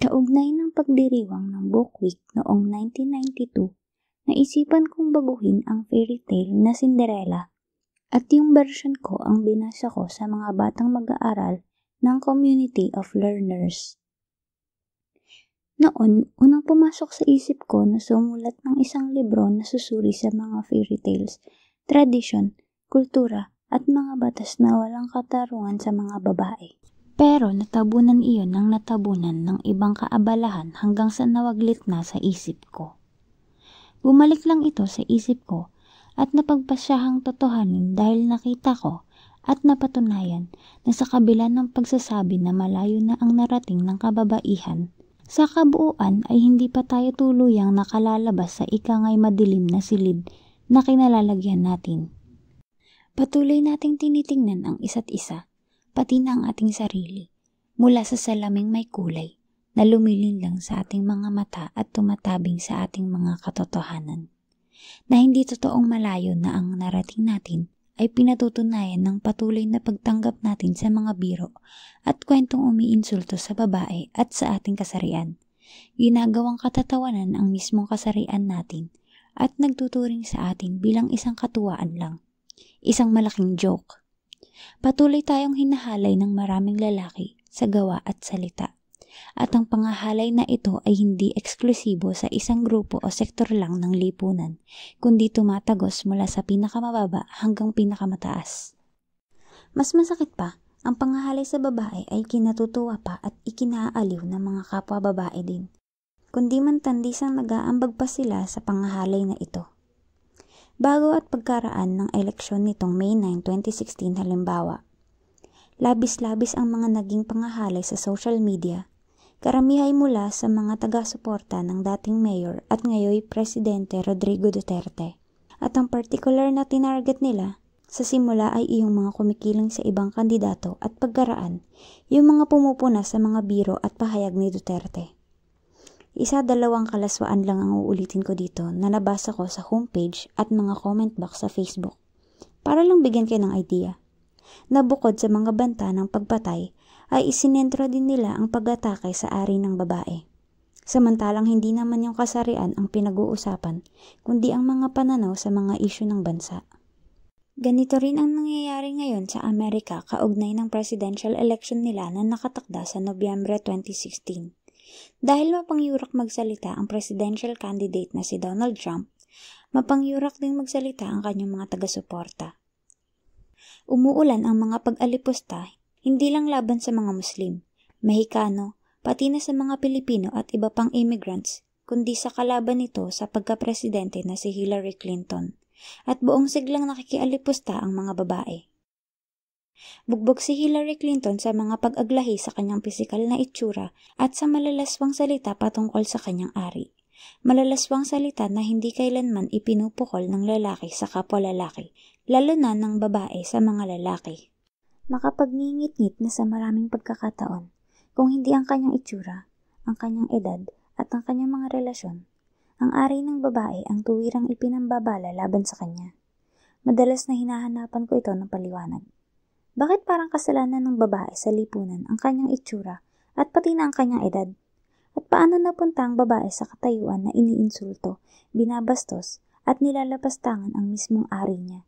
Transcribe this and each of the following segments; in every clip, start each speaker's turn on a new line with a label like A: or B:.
A: Kaugnay ng pagdiriwang ng Book Week noong 1992, naisipan kong baguhin ang fairy tale na Cinderella at yung version ko ang binasa ko sa mga batang mag-aaral ng Community of Learners. Noon, unang pumasok sa isip ko na sumulat ng isang libro na susuri sa mga fairy tales, tradisyon, kultura, at mga batas na walang katarungan sa mga babae. Pero natabunan iyon ng natabunan ng ibang kaabalahan hanggang sa nawaglit na sa isip ko. Bumalik lang ito sa isip ko at napagpasyahang totohanin dahil nakita ko at napatunayan na sa kabila ng pagsasabi na malayo na ang narating ng kababaihan, sa kabuuan ay hindi pa tayo tuluyang nakalalabas sa ikangay madilim na silid na kinalalagyan natin. Patuloy nating tinitingnan ang isa't isa, pati na ang ating sarili, mula sa salaming may kulay na lumilinlang sa ating mga mata at tumatabing sa ating mga katotohanan. Na hindi totoong malayo na ang narating natin ay pinatutunayan ng patuloy na pagtanggap natin sa mga biro at kwentong umiinsulto sa babae at sa ating kasarian. Ginagawang katatawanan ang mismong kasarian natin at nagtuturing sa atin bilang isang katuwaan lang, isang malaking joke. Patuloy tayong hinahalay ng maraming lalaki sa gawa at salita. At ang pangahalay na ito ay hindi eksklusibo sa isang grupo o sektor lang ng lipunan, kundi tumatagos mula sa pinakamababa hanggang pinakamataas. Mas masakit pa, ang pangahalay sa babae ay kinatutuwa pa at ikinaaaliw ng mga kapwa babae din, kundi man tandisang nag-aambag pa sila sa pangahalay na ito. Bago at pagkaraan ng eleksyon nitong May 9, 2016 halimbawa, labis-labis ang mga naging pangahalay sa social media, karamihay mula sa mga taga-suporta ng dating mayor at ngayoy Presidente Rodrigo Duterte. At ang particular na tinarget nila sa simula ay iyong mga kumikiling sa ibang kandidato at pagkaraan, yung mga pumupuna sa mga biro at pahayag ni Duterte. Isa-dalawang kalaswaan lang ang uulitin ko dito na nabasa ko sa homepage at mga comment box sa Facebook. Para lang bigyan kayo ng idea, na bukod sa mga banta ng pagpatay, ay isinentro din nila ang pag-atake sa ari ng babae. Samantalang hindi naman yung kasarian ang pinag-uusapan, kundi ang mga pananaw sa mga isyu ng bansa. Ganito rin ang nangyayari ngayon sa Amerika kaugnay ng presidential election nila na nakatakda sa Nobyembre 2016. Dahil mapangyurak magsalita ang presidential candidate na si Donald Trump, mapangyurak ding magsalita ang kanyang mga taga-suporta. Umuulan ang mga pag-alipusta, hindi lang laban sa mga Muslim, Mexicano, pati na sa mga Pilipino at iba pang immigrants, kundi sa kalaban nito sa pagka-presidente na si Hillary Clinton, at buong siglang nakikialipusta ang mga babae. Bugbog si Hillary Clinton sa mga pag-aglahi sa kanyang pisikal na itsura at sa malalaswang salita patungkol sa kanyang ari. Malalaswang salita na hindi kailanman ipinupukol ng lalaki sa kapwa lalaki, lalo na ng babae sa mga lalaki. Makapagningit-ngit na sa maraming pagkakataon, kung hindi ang kanyang itsura, ang kanyang edad at ang kanyang mga relasyon, ang ari ng babae ang tuwirang ipinambabala laban sa kanya. Madalas na hinahanapan ko ito ng paliwanag. Bakit parang kasalanan ng babae sa lipunan ang kanyang itsura at pati na ang kanyang edad? At paano napunta ang babae sa katayuan na iniinsulto, binabastos at nilalapastangan ang mismong ari niya?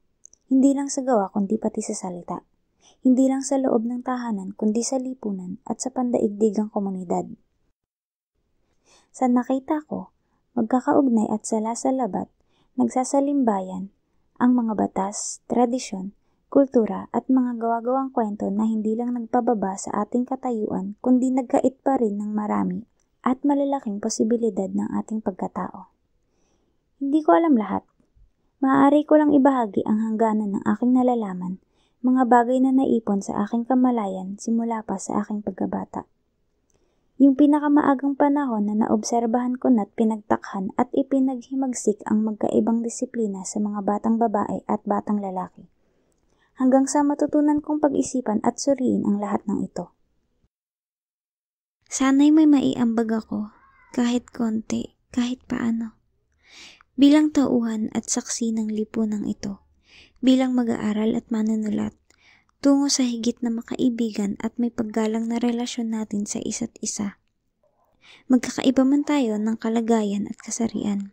A: Hindi lang sa gawa kundi pati sa salita. Hindi lang sa loob ng tahanan kundi sa lipunan at sa pandaigdigang komunidad. Sa nakita ko, magkakaugnay at salasalabat, nagsasalimbayan ang mga batas, tradisyon, kultura at mga gawa-gawang kwento na hindi lang nagpababa sa ating katayuan kundi nagkait pa rin ng marami at malalaking posibilidad ng ating pagkatao. Hindi ko alam lahat. Maaari ko lang ibahagi ang hangganan ng aking nalalaman, mga bagay na naipon sa aking kamalayan simula pa sa aking pagkabata. Yung pinakamaagang panahon na naobserbahan ko na't pinagtakhan at ipinaghimagsik ang magkaibang disiplina sa mga batang babae at batang lalaki. Hanggang sa matutunan kong pag-isipan at suriin ang lahat ng ito. Sana'y may maiambag ako, kahit konti, kahit paano. Bilang tauhan at saksi ng lipunang ito, bilang mag-aaral at manunulat, tungo sa higit na makaibigan at may paggalang na relasyon natin sa isa't isa. Magkakaiba man tayo ng kalagayan at kasarian.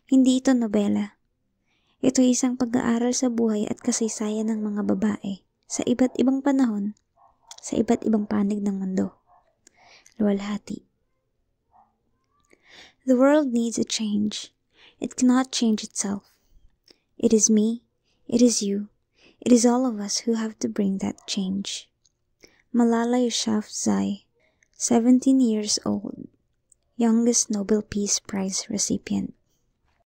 A: Hindi ito nobela. Ito ay isang pag-aaral sa buhay at kasaysayan ng mga babae sa iba't ibang panahon, sa iba't ibang panig ng mundo. Luwalhati. The world needs a change. It cannot change itself. It is me, it is you, it is all of us who have to bring that change. Malala Yousafzai, 17 years old, youngest Nobel Peace Prize recipient.